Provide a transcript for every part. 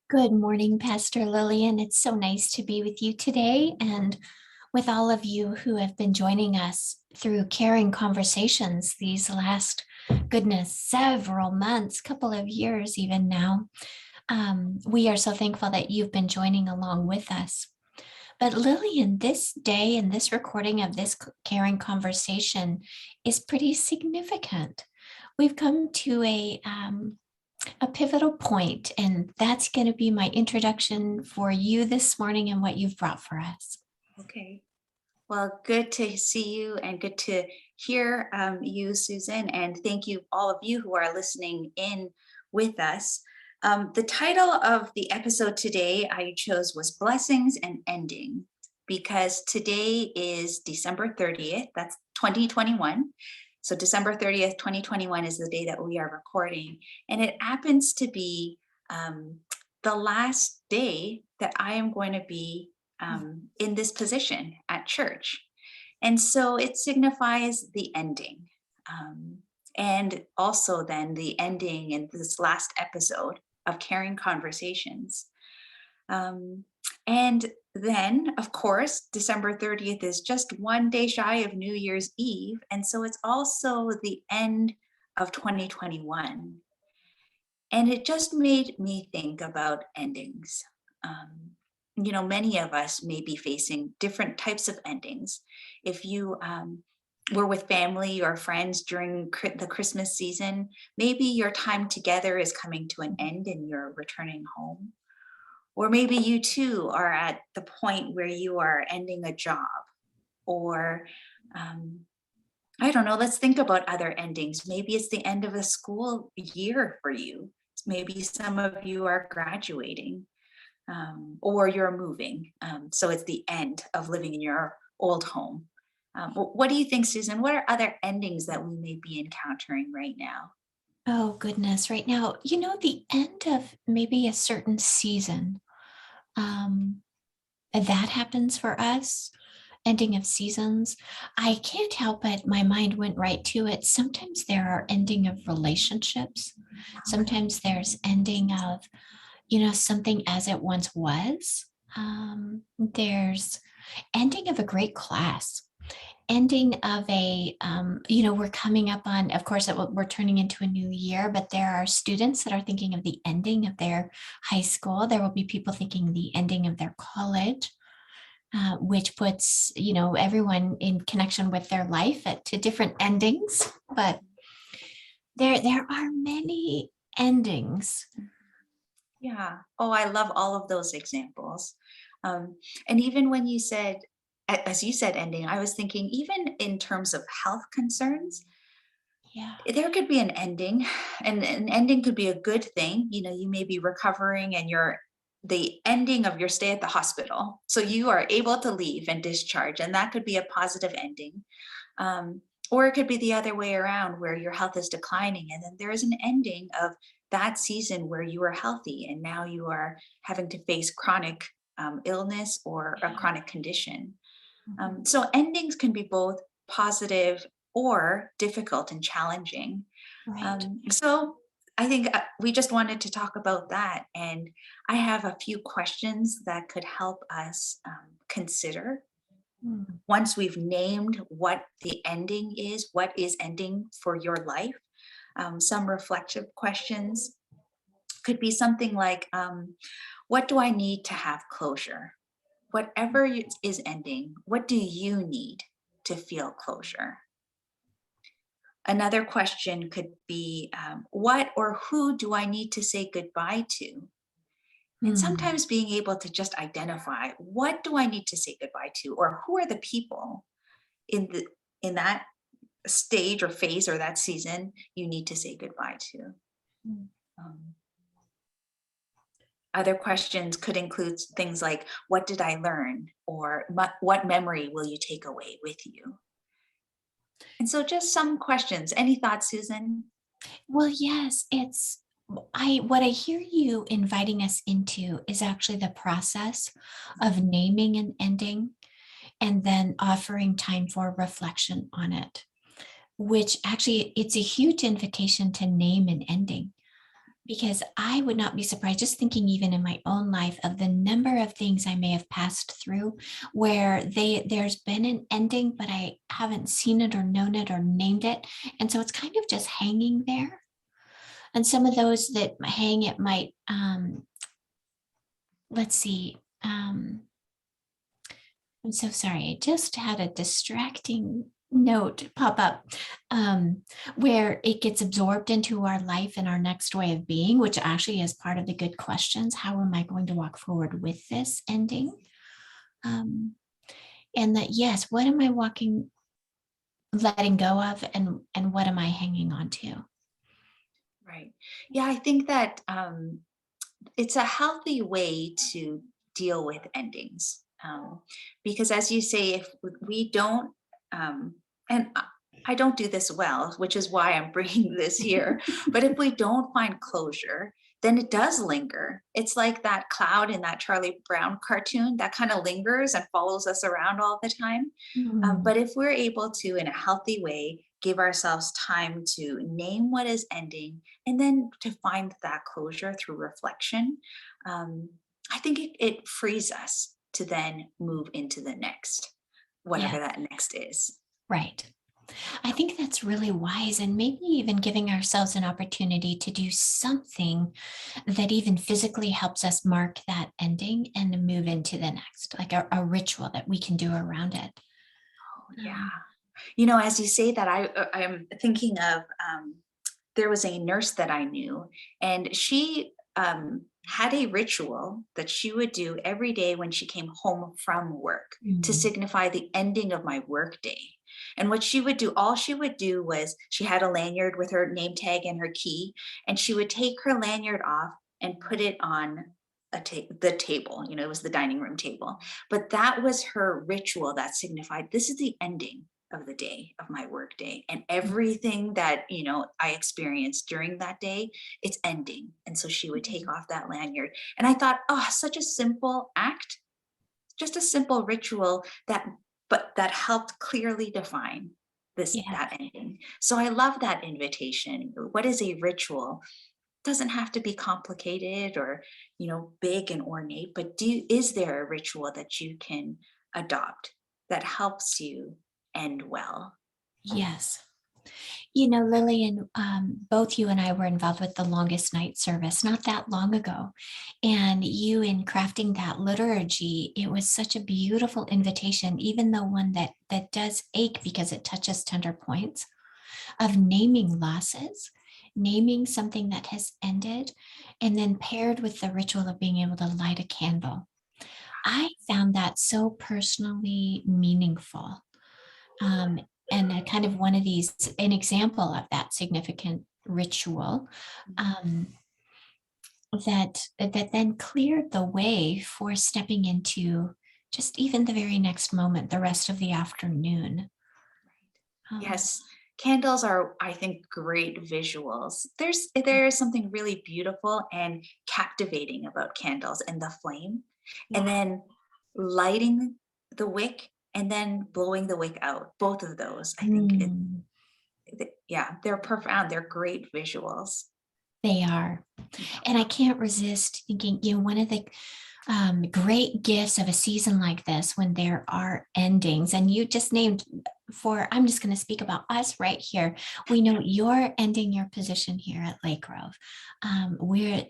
Good morning, Pastor Lillian. It's so nice to be with you today and with all of you who have been joining us through caring conversations these last, goodness, several months, couple of years even now. We are so thankful that you've been joining along with us. But Lillian, this day and this recording of this caring conversation is pretty significant. We've come to a pivotal point, and that's going to be my introduction for you this morning and what you've brought for us. Okay. Well, good to see you and good to hear you, Susan. And thank you, all of you who are listening in with us. The title of the episode today I chose was Blessings and Ending, because today is December 30th. That's 2021. So December 30th, 2021 is the day that we are recording. And it happens to be the last day that I am going to be in this position at church. And so it signifies the ending. And also then the ending in this last episode of Caring Conversations. And then, of course, December 30th is just one day shy of New Year's Eve. And so it's also the end of 2021. And it just made me think about endings. Many of us may be facing different types of endings. If you were with family or friends during the Christmas season, maybe your time together is coming to an end and you're returning home. Or maybe you too are at the point where you are ending a job. Or I don't know, let's think about other endings. Maybe it's the end of a school year for you. Maybe some of you are graduating. Or you're moving. So it's the end of living in your old home. What do you think, Susan? What are other endings that we may be encountering right now? Oh, goodness. Right now, the end of maybe a certain season. That happens for us, ending of seasons. I can't help it. My mind went right to it. Sometimes there are ending of relationships. Sometimes there's ending of something as it once was. There's ending of a great class, ending of we're coming up on, of course, we're turning into a new year, but there are students that are thinking of the ending of their high school. There will be people thinking the ending of their college, which puts, everyone in connection with their life to different endings. But there are many endings. Yeah. Oh, I love all of those examples. And even when you said, as you said, ending, I was thinking, even in terms of health concerns, Yeah. there could be an ending, and an ending could be a good thing. You may be recovering and the ending of your stay at the hospital. So you are able to leave and discharge, and that could be a positive ending. Or it could be the other way around, where your health is declining, and then there is an ending of that season where you were healthy and now you are having to face chronic illness or a chronic condition. So endings can be both positive or difficult and challenging. Right. So I think we just wanted to talk about that. And I have a few questions that could help us consider, once we've named what the ending is, what is ending for your life. Some reflective questions could be something like, what do I need to have closure? Whatever is ending, what do you need to feel closure? Another question could be, what or who do I need to say goodbye to? And sometimes being able to just identify, what do I need to say goodbye to, or who are the people in that stage or phase or that season you need to say goodbye to. Other questions could include things like, what did I learn? Or what memory will you take away with you? And so just some questions. Any thoughts, Susan? Well, yes, what I hear you inviting us into is actually the process of naming an ending and then offering time for reflection on it, which actually it's a huge invitation to name an ending. because I would not be surprised, just thinking even in my own life, of the number of things I may have passed through where there's been an ending, but I haven't seen it or known it or named it. And so it's kind of just hanging there. And some of those that hang, it might, let's see, I'm so sorry. I just had a distracting note pop up, where it gets absorbed into our life and our next way of being, which actually is part of the good questions. How am I going to walk forward with this ending? And that, yes, what am I letting go of, and what am I hanging on to? Right. Yeah, I think that it's a healthy way to deal with endings. Because as you say, if we don't, and I don't do this well, which is why I'm bringing this here, but if we don't find closure, then it does linger. It's like that cloud in that Charlie Brown cartoon that kind of lingers and follows us around all the time. Mm, But if we're able to, in a healthy way, give ourselves time to name what is ending and then to find that closure through reflection, um, I think it frees us to then move into the next, yeah, whatever that next is. right. I think that's really wise, and maybe even giving ourselves an opportunity to do something that even physically helps us mark that ending and to move into the next, like a ritual that we can do around it. Oh, Um, yeah. As you say that, I am thinking of there was a nurse that I knew, and she had a ritual that she would do every day when she came home from work to mm, signify the ending of my work day. And what she would do, all she would do was she had a lanyard with her name tag and her key, and she would take her lanyard off and put it on the table. It was the dining room table. But that was her ritual that signified this is the ending of the day, of my work day, and yes. everything that I experienced during that day, it's ending. And so she would take Mm, off that lanyard, and I thought, oh, such a simple act, just a simple ritual that helped clearly define yes. that ending. So I love that invitation. What is a ritual? Doesn't have to be complicated or big and ornate, but is there a ritual that you can adopt that helps you end well? Yes. Lillian, both you and I were involved with the longest night service not that long ago. And you, in crafting that liturgy, it was such a beautiful invitation, even though one that does ache because it touches tender points of naming losses, naming something that has ended, and then paired with the ritual of being able to light a candle. I found that so personally meaningful, um, and a kind of one of these, an example of that significant ritual, um, that then cleared the way for stepping into just even the very next moment, the rest of the afternoon. Um, Yes, candles are, I think, great visuals. There is something really beautiful and captivating about candles and the flame, and yeah. then lighting the wick and then blowing the wick out. Both of those, I think, Mm, yeah, they're profound. They're great visuals. they are. And I can't resist thinking, one of the great gifts of a season like this when there are endings, and you just named I'm just going to speak about us right here. We know you're ending your position here at Lake Grove.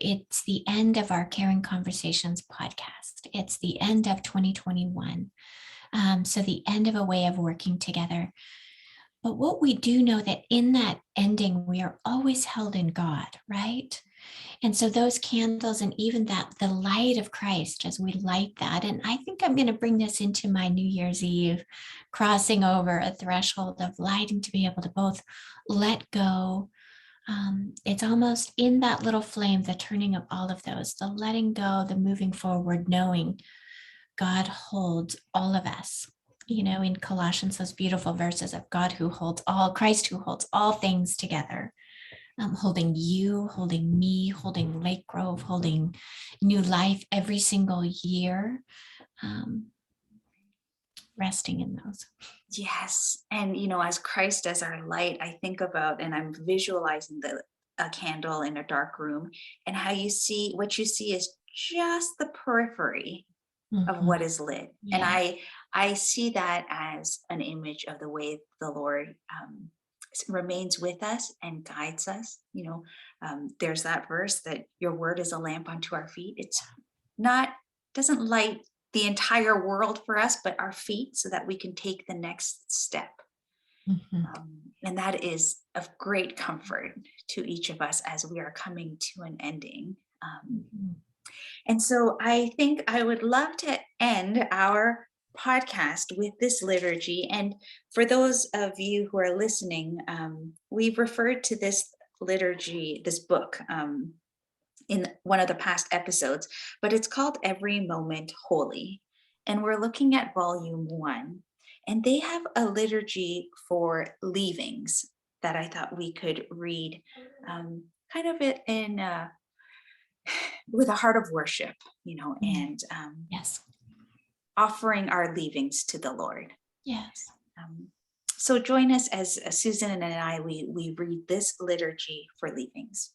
It's the end of our Caring Conversations podcast. It's the end of 2021. So the end of a way of working together. But what we do know that in that ending, we are always held in God, right? And so those candles and even that, the light of Christ as we light that. And I think I'm going to bring this into my New Year's Eve, crossing over a threshold of lighting to be able to both let go. It's almost in that little flame, the turning of all of those, the letting go, the moving forward, knowing God holds all of us. In Colossians, those beautiful verses of God who holds all, Christ who holds all things together, holding you, holding me, holding Lake Grove, holding new life every single year, um, resting in those. Yes. And as Christ as our light, I think about and I'm visualizing a candle in a dark room, and how what you see is just the periphery of Mhm. what is lit. And Yeah. I see that as an image of the way the Lord remains with us and guides us. There's that verse that your word is a lamp unto our feet. It's not, doesn't light the entire world for us, but our feet, so that we can take the next step. Mhm. And that is of great comfort to each of us as we are coming to an ending. Mhm. And so I think I would love to end our podcast with this liturgy. And for those of you who are listening, we've referred to this liturgy, this book, in one of the past episodes, but it's called Every Moment Holy. And we're looking at volume 1. And they have a liturgy for leavings that I thought we could read, kind of it in with a heart of worship, Mm. and Yes. offering our leavings to the Lord. Yes. Um, so join us as Susan and I, we read this liturgy for leavings.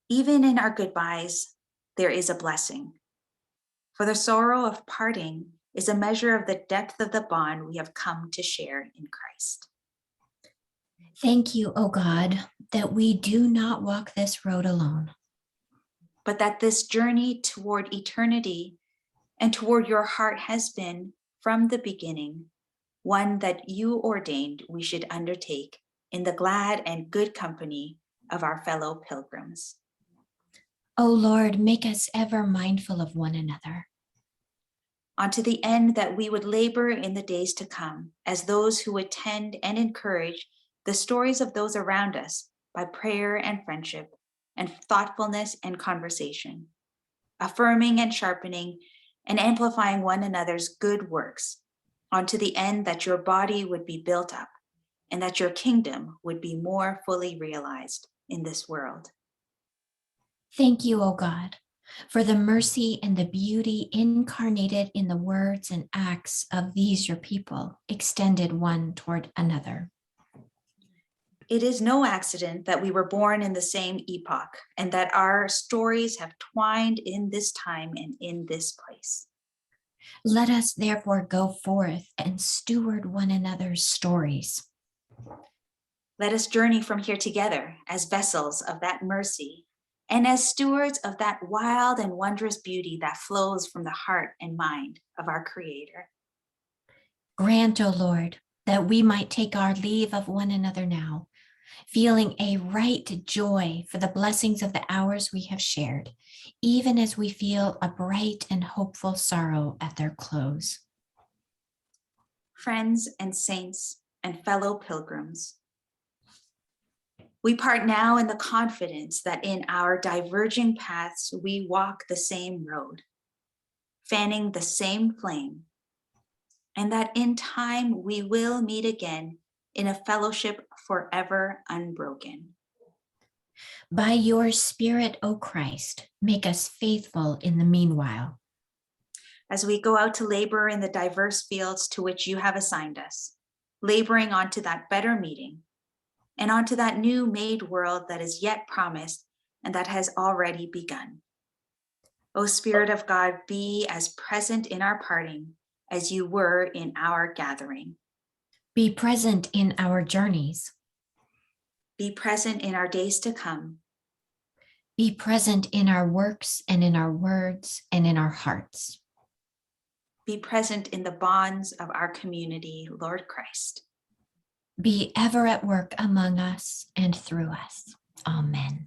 Even in our goodbyes, there is a blessing. For the sorrow of parting is a measure of the depth of the bond we have come to share in Christ. Thank you, O God, that we do not walk this road alone. But that this journey toward eternity and toward your heart has been, from the beginning, one that you ordained we should undertake in the glad and good company of our fellow pilgrims. O Lord, make us ever mindful of one another. Unto the end that we would labor in the days to come as those who attend and encourage the stories of those around us by prayer and friendship and thoughtfulness and conversation, affirming and sharpening and amplifying one another's good works, unto the end that your body would be built up and that your kingdom would be more fully realized in this world. Thank you, O God, for the mercy and the beauty incarnated in the words and acts of these your people, extended one toward another. It is no accident that we were born in the same epoch and that our stories have twined in this time and in this place. Let us therefore go forth and steward one another's stories. Let us journey from here together as vessels of that mercy and as stewards of that wild and wondrous beauty that flows from the heart and mind of our Creator. Grant, O Lord, that we might take our leave of one another now, feeling a right joy for the blessings of the hours we have shared, even as we feel a bright and hopeful sorrow at their close. Friends and saints and fellow pilgrims, we part now in the confidence that in our diverging paths we walk the same road, fanning the same flame, and that in time we will meet again in a fellowship forever unbroken. By your Spirit, O Christ, make us faithful in the meanwhile. As we go out to labor in the diverse fields to which you have assigned us, laboring onto that better meeting and onto that new made world that is yet promised and that has already begun. O Spirit of God, be as present in our parting as you were in our gathering. Be present in our journeys. Be present in our days to come. Be present in our works and in our words and in our hearts. Be present in the bonds of our community, Lord Christ. Be ever at work among us and through us. Amen.